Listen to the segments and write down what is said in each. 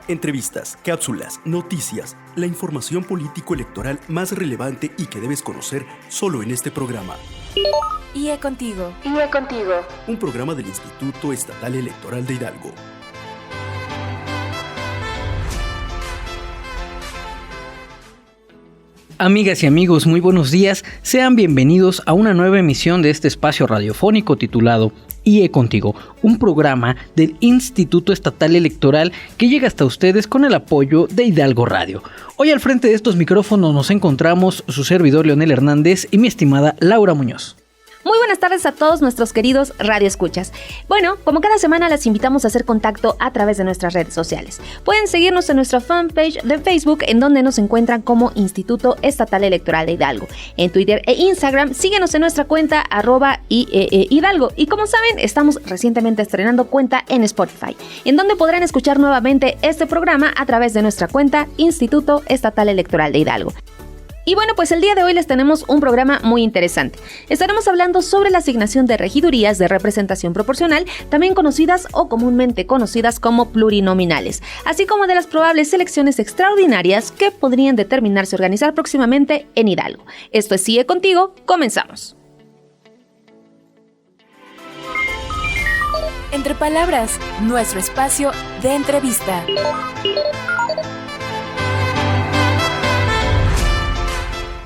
Entrevistas, cápsulas, noticias, la información político-electoral más relevante y que debes conocer solo en este programa. IE Contigo. IE Contigo. Un programa del Instituto Estatal Electoral de Hidalgo. Amigas y amigos, muy buenos días. Sean bienvenidos a una nueva emisión de este espacio radiofónico titulado IE Contigo, un programa del Instituto Estatal Electoral que llega hasta ustedes con el apoyo de Hidalgo Radio. Hoy al frente de estos micrófonos nos encontramos su servidor Leonel Hernández y mi estimada Laura Muñoz. Muy buenas tardes a todos nuestros queridos radioescuchas. Bueno, como cada semana las invitamos a hacer contacto a través de nuestras redes sociales. Pueden seguirnos en nuestra fanpage de Facebook, en donde nos encuentran como Instituto Estatal Electoral de Hidalgo. En Twitter e Instagram, síguenos en nuestra cuenta @IEE-Hidalgo. Y como saben, estamos recientemente estrenando cuenta en Spotify, en donde podrán escuchar nuevamente este programa a través de nuestra cuenta Instituto Estatal Electoral de Hidalgo. Y bueno, pues el día de hoy les tenemos un programa muy interesante. Estaremos hablando sobre la asignación de regidurías de representación proporcional, también conocidas o comúnmente conocidas como plurinominales, así como de las probables elecciones extraordinarias que podrían determinarse organizar próximamente en Hidalgo. Esto es Sigue Contigo, comenzamos. Entre palabras, nuestro espacio de entrevista.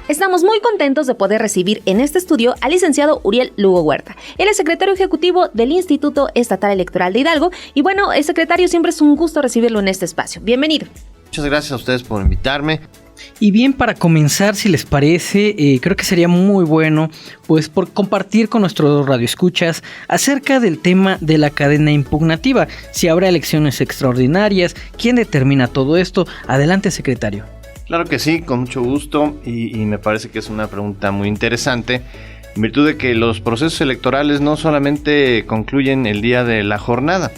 Estamos muy contentos de poder recibir en este estudio al licenciado Uriel Lugo Huerta. Él es secretario ejecutivo del Instituto Estatal Electoral de Hidalgo. Y bueno, el secretario, siempre es un gusto recibirlo en este espacio. Bienvenido. Muchas gracias a ustedes por invitarme. Y bien, para comenzar, si les parece, creo que sería muy bueno pues por compartir con nuestros radioescuchas acerca del tema de la cadena impugnativa. Si habrá elecciones extraordinarias, ¿quién determina todo esto? Adelante, secretario. Claro que sí, con mucho gusto, y me parece que es una pregunta muy interesante, en virtud de que los procesos electorales no solamente concluyen el día de la jornada.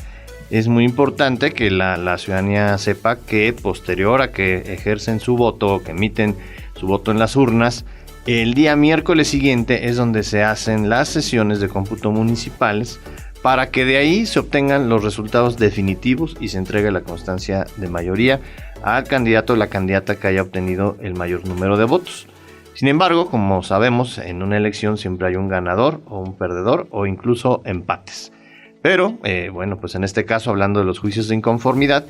Es muy importante que la ciudadanía sepa que posterior a que ejercen su voto, que emiten su voto en las urnas, el día miércoles siguiente es donde se hacen las sesiones de cómputo municipales, para que de ahí se obtengan los resultados definitivos y se entregue la constancia de mayoría al candidato o la candidata que haya obtenido el mayor número de votos. Sin embargo, como sabemos, en una elección siempre hay un ganador o un perdedor o incluso empates. Pero, bueno, pues en este caso, hablando de los juicios de inconformidad,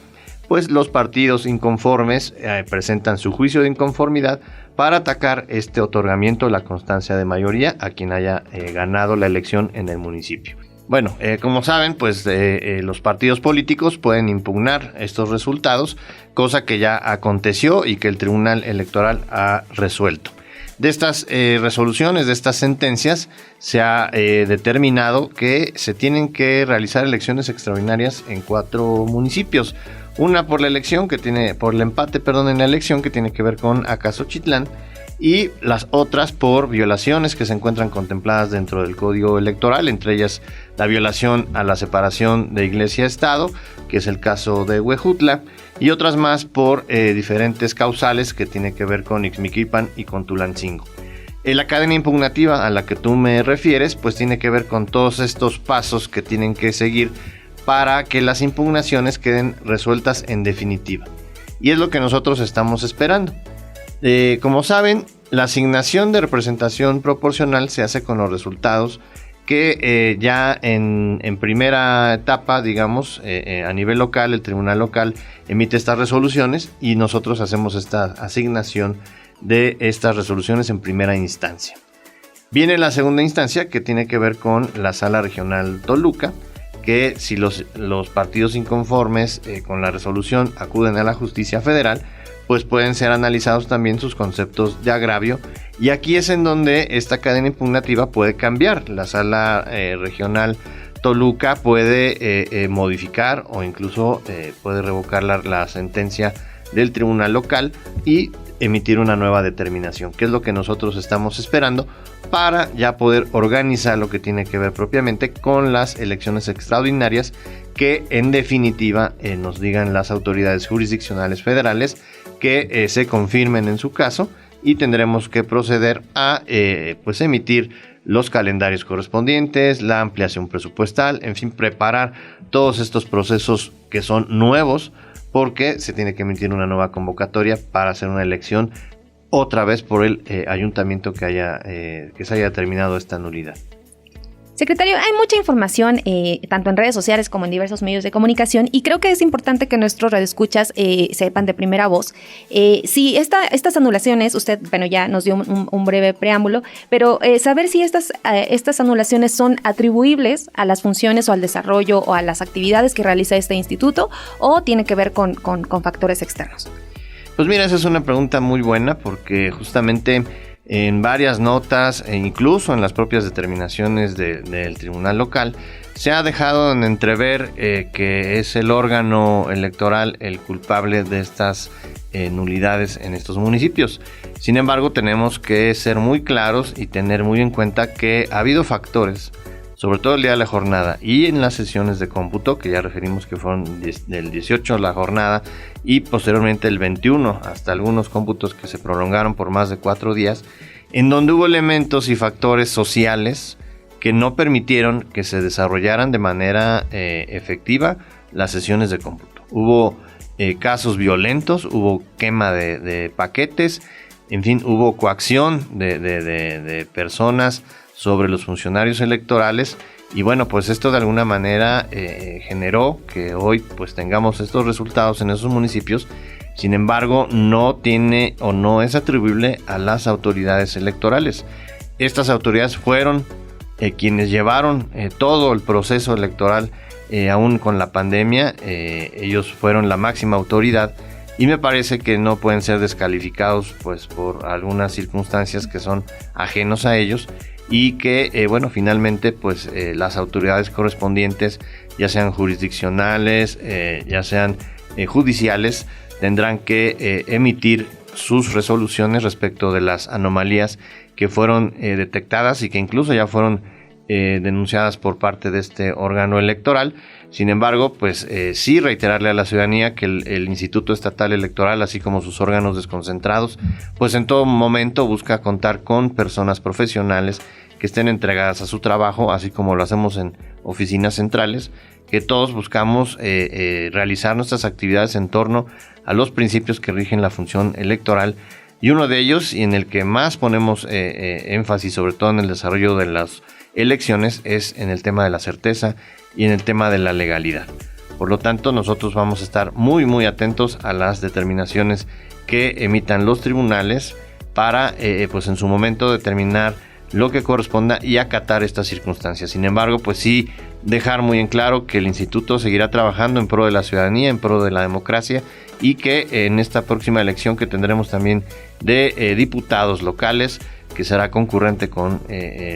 pues los partidos inconformes presentan su juicio de inconformidad para atacar este otorgamiento de la constancia de mayoría a quien haya ganado la elección en el municipio. Bueno, como saben, pues los partidos políticos pueden impugnar estos resultados, cosa que ya aconteció y que el Tribunal Electoral ha resuelto. De estas resoluciones, de estas sentencias, se ha determinado que se tienen que realizar elecciones extraordinarias en 4 municipios. Una por el empate en la elección que tiene que ver con Acasochitlán, y las otras por violaciones que se encuentran contempladas dentro del Código Electoral, entre ellas la violación a la separación de Iglesia-Estado, que es el caso de Huejutla, y otras más por diferentes causales que tienen que ver con Ixmiquilpan y con Tulancingo. La cadena impugnativa a la que tú me refieres, pues tiene que ver con todos estos pasos que tienen que seguir para que las impugnaciones queden resueltas en definitiva. Y es lo que nosotros estamos esperando. Como saben, la asignación de representación proporcional se hace con los resultados que ya en primera etapa, digamos, a nivel local, el tribunal local emite estas resoluciones y nosotros hacemos esta asignación de estas resoluciones en primera instancia. Viene la segunda instancia, que tiene que ver con la Sala Regional Toluca, que si los partidos inconformes con la resolución acuden a la justicia federal, pues pueden ser analizados también sus conceptos de agravio, y aquí es en donde esta cadena impugnativa puede cambiar. La Sala Regional Toluca puede modificar o incluso puede revocar la sentencia del tribunal local y emitir una nueva determinación, que es lo que nosotros estamos esperando para ya poder organizar lo que tiene que ver propiamente con las elecciones extraordinarias, que en definitiva nos digan las autoridades jurisdiccionales federales que se confirmen en su caso, y tendremos que proceder a pues emitir los calendarios correspondientes, la ampliación presupuestal, en fin, preparar todos estos procesos que son nuevos porque se tiene que emitir una nueva convocatoria para hacer una elección otra vez por el ayuntamiento que se haya determinado esta nulidad. Secretario, hay mucha información, tanto en redes sociales como en diversos medios de comunicación, y creo que es importante que nuestros radioescuchas sepan de primera voz si estas anulaciones, usted, bueno, ya nos dio un breve preámbulo, pero saber si estas anulaciones son atribuibles a las funciones o al desarrollo o a las actividades que realiza este instituto, o tiene que ver con factores externos. Pues mira, esa es una pregunta muy buena, porque justamente en varias notas e incluso en las propias determinaciones del tribunal local se ha dejado en entrever que es el órgano electoral el culpable de estas nulidades en estos municipios. Sin embargo, tenemos que ser muy claros y tener muy en cuenta que ha habido factores, sobre todo el día de la jornada y en las sesiones de cómputo, que ya referimos que fueron del 18 la jornada y posteriormente el 21, hasta algunos cómputos que se prolongaron por más de 4 días, en donde hubo elementos y factores sociales que no permitieron que se desarrollaran de manera efectiva las sesiones de cómputo. Hubo casos violentos, hubo quema de paquetes, en fin, hubo coacción de personas sobre los funcionarios electorales, y bueno, pues esto de alguna manera generó que hoy pues tengamos estos resultados en esos municipios. Sin embargo, no tiene o no es atribuible a las autoridades electorales. Estas autoridades fueron quienes llevaron todo el proceso electoral, aún con la pandemia. Ellos fueron la máxima autoridad, y me parece que no pueden ser descalificados pues por algunas circunstancias que son ajenos a ellos, y que bueno, finalmente pues las autoridades correspondientes, ya sean jurisdiccionales, ya sean judiciales, tendrán que emitir sus resoluciones respecto de las anomalías que fueron detectadas y que incluso ya fueron denunciadas por parte de este órgano electoral. Sin embargo, pues sí reiterarle a la ciudadanía que el Instituto Estatal Electoral, así como sus órganos desconcentrados, pues en todo momento busca contar con personas profesionales que estén entregadas a su trabajo, así como lo hacemos en oficinas centrales, que todos buscamos realizar nuestras actividades en torno a los principios que rigen la función electoral, y uno de ellos, y en el que más ponemos énfasis, sobre todo en el desarrollo de las elecciones, es en el tema de la certeza y en el tema de la legalidad. Por lo tanto, nosotros vamos a estar muy muy atentos a las determinaciones que emitan los tribunales para pues en su momento determinar lo que corresponda y acatar estas circunstancias. Sin embargo, pues sí dejar muy en claro que el instituto seguirá trabajando en pro de la ciudadanía, en pro de la democracia, y que en esta próxima elección que tendremos también de diputados locales, que será concurrente con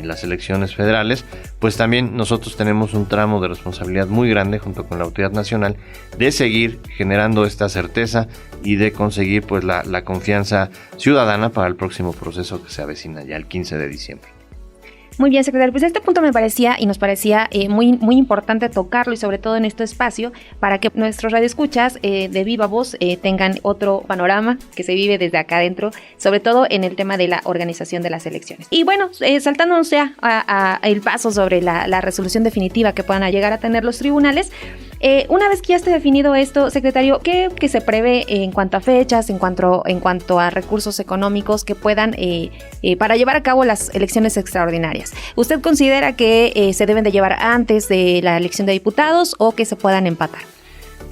las elecciones federales, pues también nosotros tenemos un tramo de responsabilidad muy grande junto con la autoridad nacional de seguir generando esta certeza y de conseguir pues la confianza ciudadana para el próximo proceso que se avecina ya el 15 de diciembre. Muy bien, secretario. Pues este punto nos parecía muy, muy importante tocarlo, y sobre todo en este espacio, para que nuestros radioescuchas de viva voz tengan otro panorama que se vive desde acá adentro, sobre todo en el tema de la organización de las elecciones. Y bueno, saltándonos ya a el paso sobre la resolución definitiva que puedan llegar a tener los tribunales, una vez que ya esté definido esto, secretario, ¿qué se prevé en cuanto a fechas, en cuanto a recursos económicos que puedan para llevar a cabo las elecciones extraordinarias? ¿Usted considera que se deben de llevar antes de la elección de diputados o que se puedan empatar?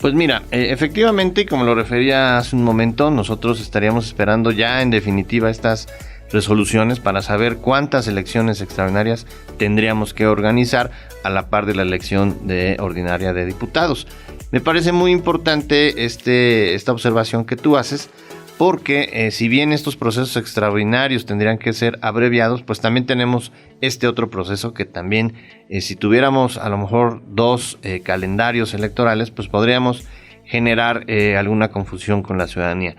Pues mira, efectivamente, como lo refería hace un momento, nosotros estaríamos esperando ya en definitiva estas resoluciones para saber cuántas elecciones extraordinarias tendríamos que organizar a la par de la elección ordinaria de diputados. Me parece muy importante esta observación que tú haces, porque si bien estos procesos extraordinarios tendrían que ser abreviados, pues también tenemos este otro proceso que también, si tuviéramos a lo mejor 2 calendarios electorales, pues podríamos generar alguna confusión con la ciudadanía.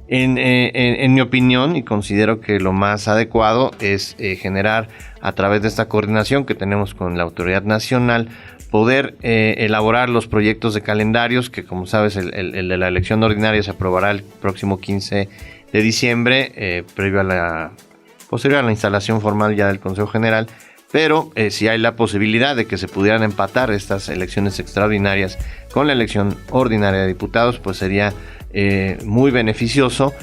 En mi opinión, y considero que lo más adecuado es generar, a través de esta coordinación que tenemos con la autoridad nacional, poder elaborar los proyectos de calendarios que, como sabes, el de la elección ordinaria se aprobará el próximo 15 de diciembre, posterior a la instalación formal ya del Consejo General, pero si hay la posibilidad de que se pudieran empatar estas elecciones extraordinarias con la elección ordinaria de diputados, pues sería muy beneficioso,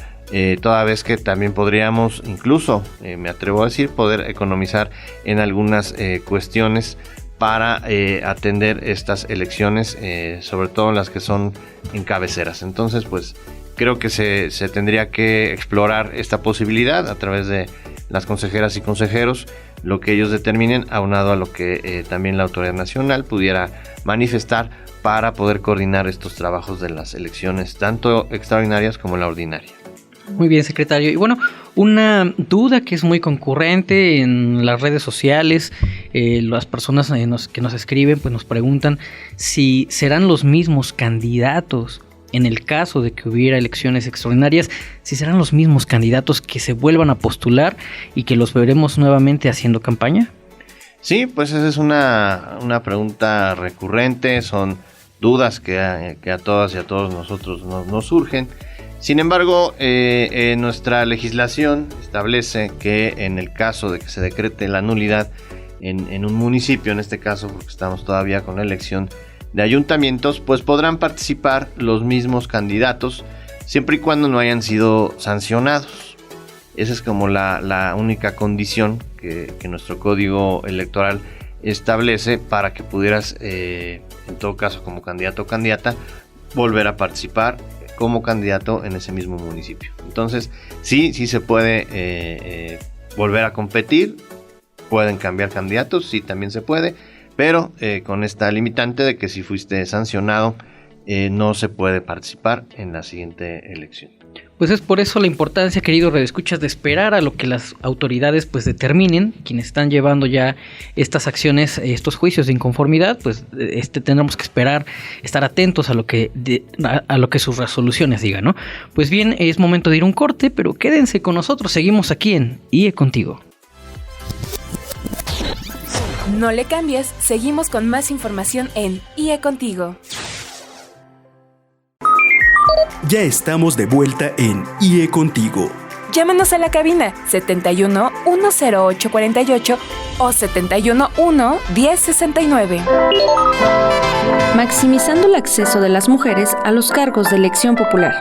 toda vez que también podríamos, incluso me atrevo a decir, poder economizar en algunas cuestiones para atender estas elecciones, sobre todo las que son en cabeceras. Entonces, pues creo que se tendría que explorar esta posibilidad a través de las consejeras y consejeros, lo que ellos determinen, aunado a lo que también la autoridad nacional pudiera manifestar para poder coordinar estos trabajos de las elecciones, tanto extraordinarias como la ordinaria. Muy bien, secretario. Y bueno, una duda que es muy concurrente en las redes sociales, las personas que nos escriben pues nos preguntan si serán los mismos candidatos en el caso de que hubiera elecciones extraordinarias, si serán los mismos candidatos que se vuelvan a postular y que los veremos nuevamente haciendo campaña. Sí, pues esa es una pregunta recurrente, son dudas que a todas y a todos nosotros nos surgen. Sin embargo, nuestra legislación establece que en el caso de que se decrete la nulidad en un municipio, en este caso porque estamos todavía con la elección de ayuntamientos, pues podrán participar los mismos candidatos siempre y cuando no hayan sido sancionados. Esa es como la única condición que nuestro código electoral establece para que pudieras, en todo caso como candidato o candidata, volver a participar como candidato en ese mismo municipio. Entonces sí se puede volver a competir, pueden cambiar candidatos, sí también se puede, pero con esta limitante de que si fuiste sancionado no se puede participar en la siguiente elección. Pues es por eso la importancia, querido redescuchas, de esperar a lo que las autoridades pues determinen, quienes están llevando ya estas acciones, estos juicios de inconformidad, pues tendremos que esperar, estar atentos a lo que sus resoluciones digan, ¿no? Pues bien, es momento de ir a un corte, pero quédense con nosotros, seguimos aquí en IE Contigo. No le cambies, seguimos con más información en IE Contigo. Ya estamos de vuelta en IE Contigo. Llámanos a la cabina 71 108 48 o 71 1 10 69. Maximizando el acceso de las mujeres a los cargos de elección popular.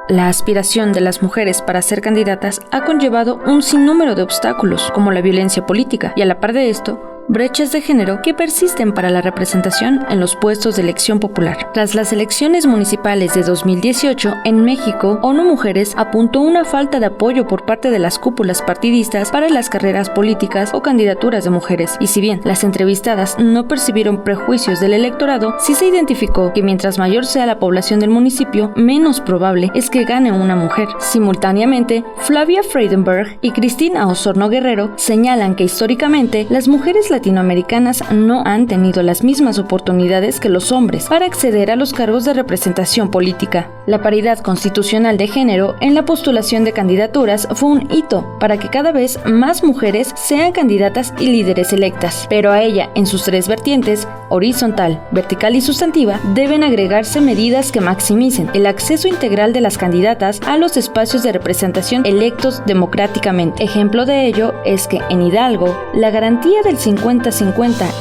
La aspiración de las mujeres para ser candidatas ha conllevado un sinnúmero de obstáculos, como la violencia política, y a la par de esto, brechas de género que persisten para la representación en los puestos de elección popular. Tras las elecciones municipales de 2018, en México, ONU Mujeres apuntó una falta de apoyo por parte de las cúpulas partidistas para las carreras políticas o candidaturas de mujeres. Y si bien las entrevistadas no percibieron prejuicios del electorado, sí se identificó que mientras mayor sea la población del municipio, menos probable es que gane una mujer. Simultáneamente, Flavia Freudenberg y Cristina Osorno Guerrero señalan que históricamente las mujeres latinoamericanas no han tenido las mismas oportunidades que los hombres para acceder a los cargos de representación política. La paridad constitucional de género en la postulación de candidaturas fue un hito para que cada vez más mujeres sean candidatas y líderes electas, pero a ella, en sus tres vertientes, horizontal, vertical y sustantiva, deben agregarse medidas que maximicen el acceso integral de las candidatas a los espacios de representación electos democráticamente. Ejemplo de ello es que en Hidalgo, la garantía del 50-50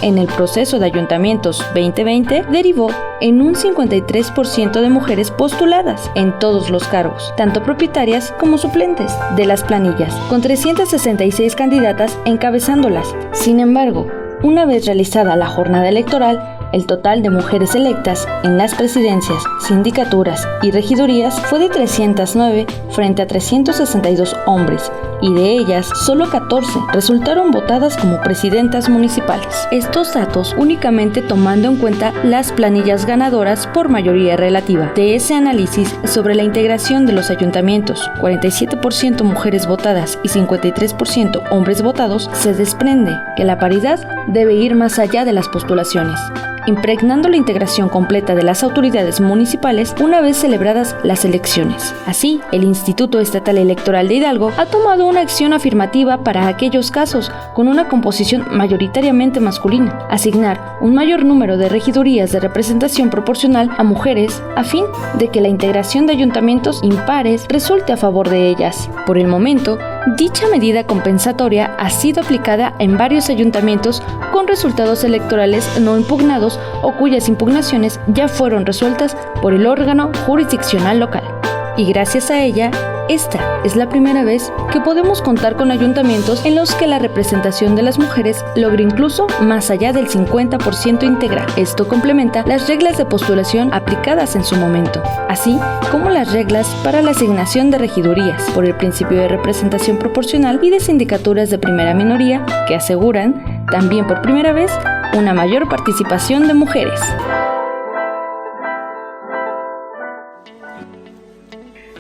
en el proceso de ayuntamientos 2020 derivó en un 53% de mujeres postuladas en todos los cargos, tanto propietarias como suplentes, de las planillas, con 366 candidatas encabezándolas. Sin embargo, una vez realizada la jornada electoral, el total de mujeres electas en las presidencias, sindicaturas y regidurías fue de 309 frente a 362 hombres, y de ellas solo 14 resultaron votadas como presidentas municipales. Estos datos únicamente tomando en cuenta las planillas ganadoras por mayoría relativa. De ese análisis sobre la integración de los ayuntamientos, 47% mujeres votadas y 53% hombres votados, se desprende que la paridad debe ir más allá de las postulaciones, impregnando la integración completa de las autoridades municipales una vez celebradas las elecciones. Así, el Instituto Estatal Electoral de Hidalgo ha tomado una acción afirmativa para aquellos casos con una composición mayoritariamente masculina, asignar un mayor número de regidurías de representación proporcional a mujeres a fin de que la integración de ayuntamientos impares resulte a favor de ellas. Por el momento, Dicha medida compensatoria ha sido aplicada en varios ayuntamientos con resultados electorales no impugnados o cuyas impugnaciones ya fueron resueltas por el órgano jurisdiccional local. Y gracias a ella, esta es la primera vez que podemos contar con ayuntamientos en los que la representación de las mujeres logre incluso más allá del 50% integral. Esto complementa las reglas de postulación aplicadas en su momento, así como las reglas para la asignación de regidurías por el principio de representación proporcional y de sindicaturas de primera minoría que aseguran, también por primera vez, una mayor participación de mujeres.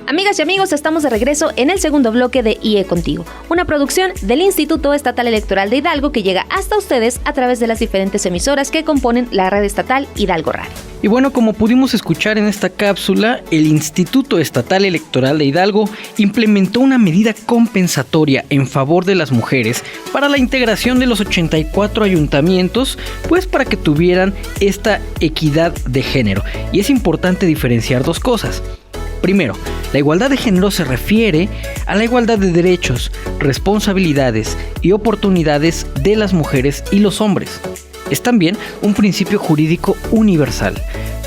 Amigas y amigos, estamos de regreso en el segundo bloque de IE Contigo, una producción del Instituto Estatal Electoral de Hidalgo que llega hasta ustedes a través de las diferentes emisoras que componen la red estatal Hidalgo Radio. Y bueno, como pudimos escuchar en esta cápsula, el Instituto Estatal Electoral de Hidalgo implementó una medida compensatoria en favor de las mujeres para la integración de los 84 ayuntamientos, pues para que tuvieran esta equidad de género. Y es importante diferenciar dos cosas. Primero, la igualdad de género se refiere a la igualdad de derechos, responsabilidades y oportunidades de las mujeres y los hombres. Es también un principio jurídico universal,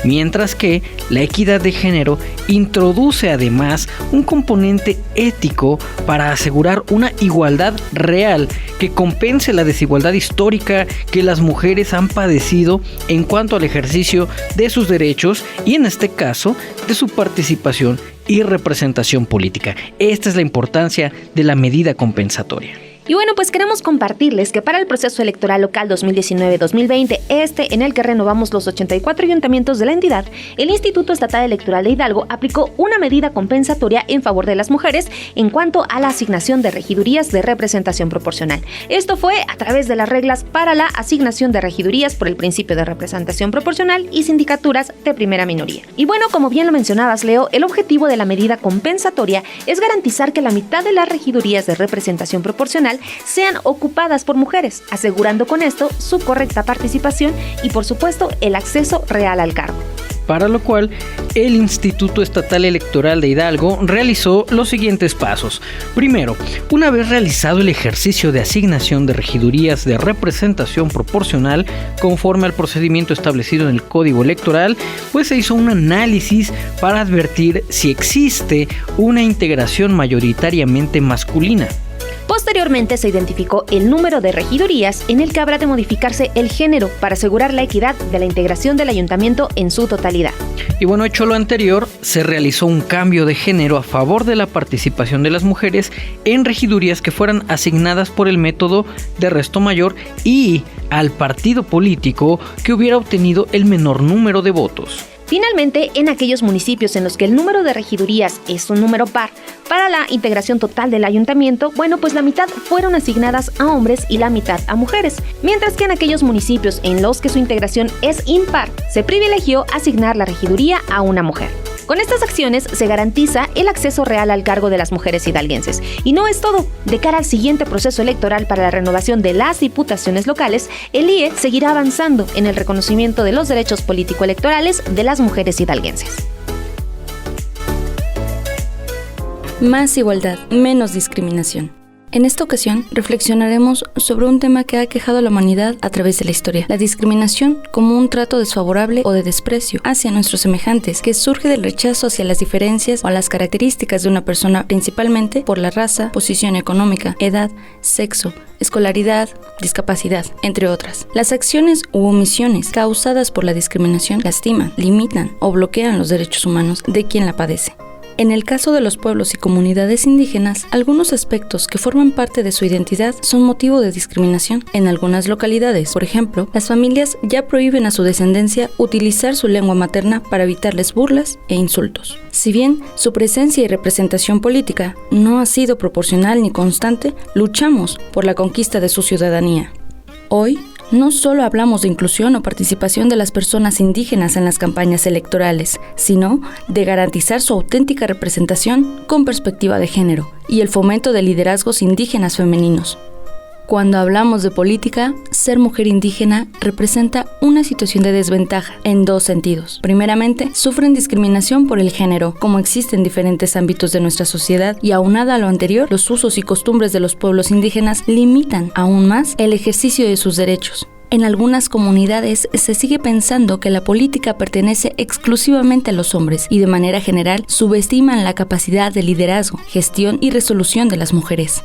mientras que la equidad de género introduce además un componente ético para asegurar una igualdad real que compense la desigualdad histórica que las mujeres han padecido en cuanto al ejercicio de sus derechos y, en este caso, de su participación y representación política. Esta es la importancia de la medida compensatoria. Y bueno, pues queremos compartirles que para el proceso electoral local 2019-2020, en el que renovamos los 84 ayuntamientos de la entidad, el Instituto Estatal Electoral de Hidalgo aplicó una medida compensatoria en favor de las mujeres en cuanto a la asignación de regidurías de representación proporcional. Esto fue a través de las reglas para la asignación de regidurías por el principio de representación proporcional y sindicaturas de primera minoría. Y bueno, como bien lo mencionabas, Leo, el objetivo de la medida compensatoria es garantizar que la mitad de las regidurías de representación proporcional sean ocupadas por mujeres, asegurando con esto su correcta participación y, por supuesto, el acceso real al cargo. Para lo cual, el Instituto Estatal Electoral de Hidalgo realizó los siguientes pasos. Primero, una vez realizado el ejercicio de asignación de regidurías de representación proporcional conforme al procedimiento establecido en el Código Electoral, pues se hizo un análisis para advertir si existe una integración mayoritariamente masculina. Posteriormente se identificó el número de regidurías en el que habrá de modificarse el género para asegurar la equidad de la integración del ayuntamiento en su totalidad. Y bueno, hecho lo anterior, se realizó un cambio de género a favor de la participación de las mujeres en regidurías que fueran asignadas por el método de resto mayor y al partido político que hubiera obtenido el menor número de votos. Finalmente, en aquellos municipios en los que el número de regidurías es un número par, para la integración total del ayuntamiento, bueno, pues la mitad fueron asignadas a hombres y la mitad a mujeres, mientras que en aquellos municipios en los que su integración es impar, se privilegió asignar la regiduría a una mujer. Con estas acciones se garantiza el acceso real al cargo de las mujeres hidalguenses. Y no es todo. De cara al siguiente proceso electoral para la renovación de las diputaciones locales, el IE seguirá avanzando en el reconocimiento de los derechos político-electorales de las mujeres hidalguenses. Más igualdad, menos discriminación. En esta ocasión reflexionaremos sobre un tema que ha aquejado a la humanidad a través de la historia: la discriminación como un trato desfavorable o de desprecio hacia nuestros semejantes, que surge del rechazo hacia las diferencias o a las características de una persona, principalmente por la raza, posición económica, edad, sexo, escolaridad, discapacidad, entre otras. Las acciones u omisiones causadas por la discriminación lastiman, limitan o bloquean los derechos humanos de quien la padece. En el caso de los pueblos y comunidades indígenas, algunos aspectos que forman parte de su identidad son motivo de discriminación. En algunas localidades, por ejemplo, las familias ya prohíben a su descendencia utilizar su lengua materna para evitarles burlas e insultos. Si bien su presencia y representación política no ha sido proporcional ni constante, luchamos por la conquista de su ciudadanía. Hoy, no solo hablamos de inclusión o participación de las personas indígenas en las campañas electorales, sino de garantizar su auténtica representación con perspectiva de género y el fomento de liderazgos indígenas femeninos. Cuando hablamos de política, ser mujer indígena representa una situación de desventaja en dos sentidos. Primeramente, sufren discriminación por el género, como existe en diferentes ámbitos de nuestra sociedad, y aunada a lo anterior, los usos y costumbres de los pueblos indígenas limitan aún más el ejercicio de sus derechos. En algunas comunidades se sigue pensando que la política pertenece exclusivamente a los hombres y de manera general subestiman la capacidad de liderazgo, gestión y resolución de las mujeres.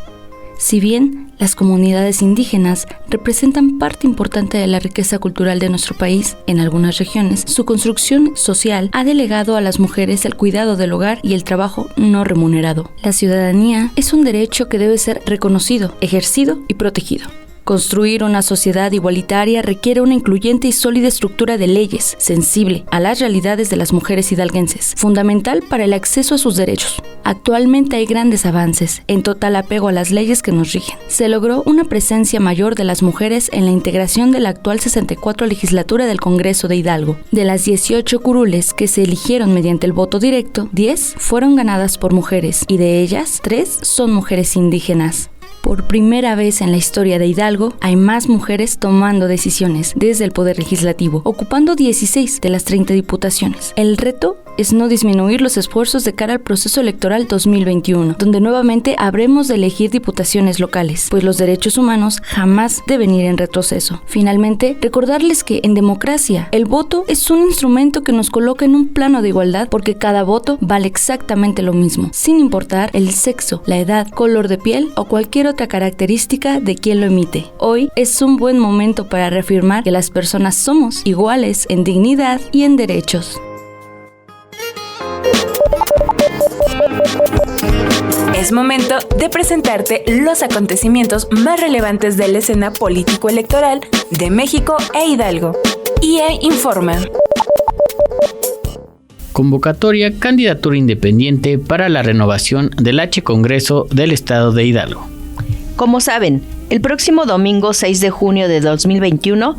Si bien las comunidades indígenas representan parte importante de la riqueza cultural de nuestro país, en algunas regiones, su construcción social ha delegado a las mujeres el cuidado del hogar y el trabajo no remunerado. La ciudadanía es un derecho que debe ser reconocido, ejercido y protegido. Construir una sociedad igualitaria requiere una incluyente y sólida estructura de leyes, sensible a las realidades de las mujeres hidalguenses, fundamental para el acceso a sus derechos. Actualmente hay grandes avances, en total apego a las leyes que nos rigen. Se logró una presencia mayor de las mujeres en la integración de la actual 64 legislatura del Congreso de Hidalgo. De las 18 curules que se eligieron mediante el voto directo, 10 fueron ganadas por mujeres, y de ellas, 3 son mujeres indígenas. Por primera vez en la historia de Hidalgo, hay más mujeres tomando decisiones desde el Poder Legislativo, ocupando 16 de las 30 diputaciones. El reto es no disminuir los esfuerzos de cara al proceso electoral 2021, donde nuevamente habremos de elegir diputaciones locales, pues los derechos humanos jamás deben ir en retroceso. Finalmente, recordarles que en democracia, el voto es un instrumento que nos coloca en un plano de igualdad porque cada voto vale exactamente lo mismo, sin importar el sexo, la edad, color de piel o cualquier otra característica de quien lo emite. Hoy es un buen momento para reafirmar que las personas somos iguales en dignidad y en derechos. Es momento de presentarte los acontecimientos más relevantes de la escena político-electoral de México e Hidalgo. IE informa. Convocatoria candidatura independiente para la renovación del H Congreso del Estado de Hidalgo. Como saben, el próximo domingo 6 de junio de 2021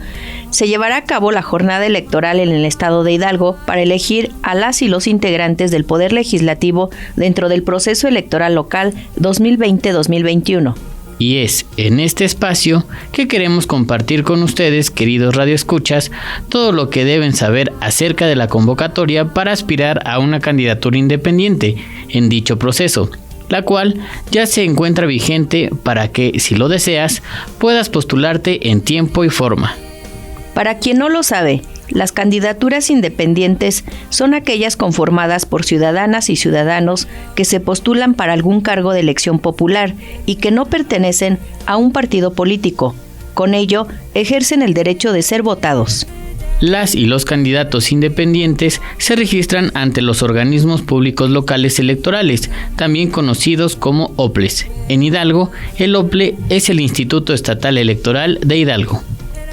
se llevará a cabo la jornada electoral en el estado de Hidalgo para elegir a las y los integrantes del Poder Legislativo dentro del proceso electoral local 2020-2021. Y es en este espacio que queremos compartir con ustedes, queridos radioescuchas, todo lo que deben saber acerca de la convocatoria para aspirar a una candidatura independiente en dicho proceso, la cual ya se encuentra vigente para que, si lo deseas, puedas postularte en tiempo y forma. Para quien no lo sabe, las candidaturas independientes son aquellas conformadas por ciudadanas y ciudadanos que se postulan para algún cargo de elección popular y que no pertenecen a un partido político. Con ello, ejercen el derecho de ser votados. Las y los candidatos independientes se registran ante los organismos públicos locales electorales, también conocidos como OPLES. En Hidalgo, el OPLE es el Instituto Estatal Electoral de Hidalgo.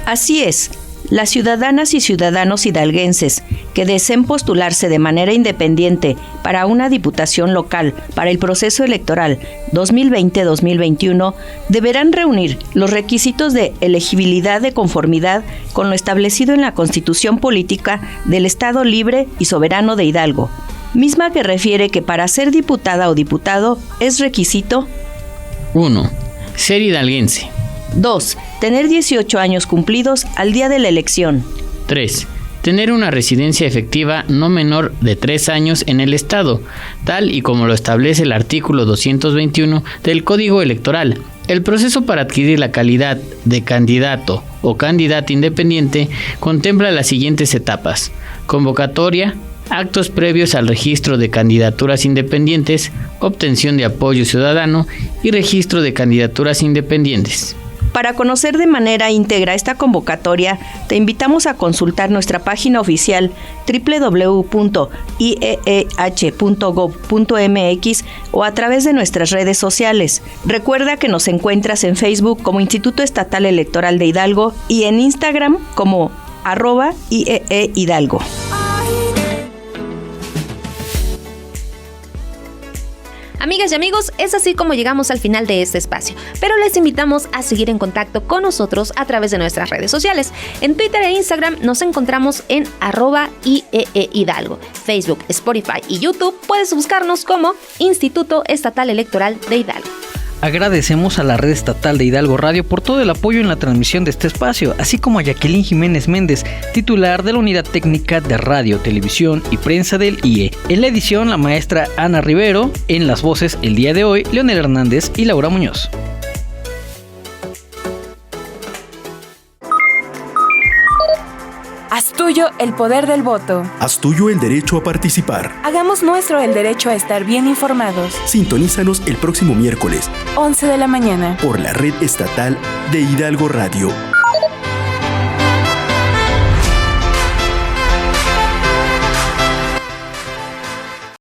Así es, las ciudadanas y ciudadanos hidalguenses que deseen postularse de manera independiente para una diputación local para el proceso electoral 2020-2021 deberán reunir los requisitos de elegibilidad de conformidad con lo establecido en la Constitución Política del Estado Libre y Soberano de Hidalgo, misma que refiere que para ser diputada o diputado es requisito 1. Ser hidalguense. 2. Tener 18 años cumplidos al día de la elección. 3. Tener una residencia efectiva no menor de 3 años en el Estado, tal y como lo establece el artículo 221 del Código Electoral. El proceso para adquirir la calidad de candidato o candidata independiente contempla las siguientes etapas: convocatoria, actos previos al registro de candidaturas independientes, obtención de apoyo ciudadano y registro de candidaturas independientes. Para conocer de manera íntegra esta convocatoria, te invitamos a consultar nuestra página oficial www.ieh.gov.mx o a través de nuestras redes sociales. Recuerda que nos encuentras en Facebook como Instituto Estatal Electoral de Hidalgo y en Instagram como @IEEHidalgo. Amigas y amigos, es así como llegamos al final de este espacio, pero les invitamos a seguir en contacto con nosotros a través de nuestras redes sociales. En Twitter e Instagram nos encontramos en @IEEHidalgo. Facebook, Spotify y YouTube puedes buscarnos como Instituto Estatal Electoral de Hidalgo. Agradecemos a la Red Estatal de Hidalgo Radio por todo el apoyo en la transmisión de este espacio, así como a Jacqueline Jiménez Méndez, titular de la Unidad Técnica de Radio, Televisión y Prensa del IE. En la edición, la maestra Ana Rivero. En las voces, el día de hoy, Leonel Hernández y Laura Muñoz. Haz tuyo el poder del voto. Haz tuyo el derecho a participar. Hagamos nuestro el derecho a estar bien informados. Sintonízanos el próximo miércoles, 11 de la mañana. por la Red Estatal de Hidalgo Radio.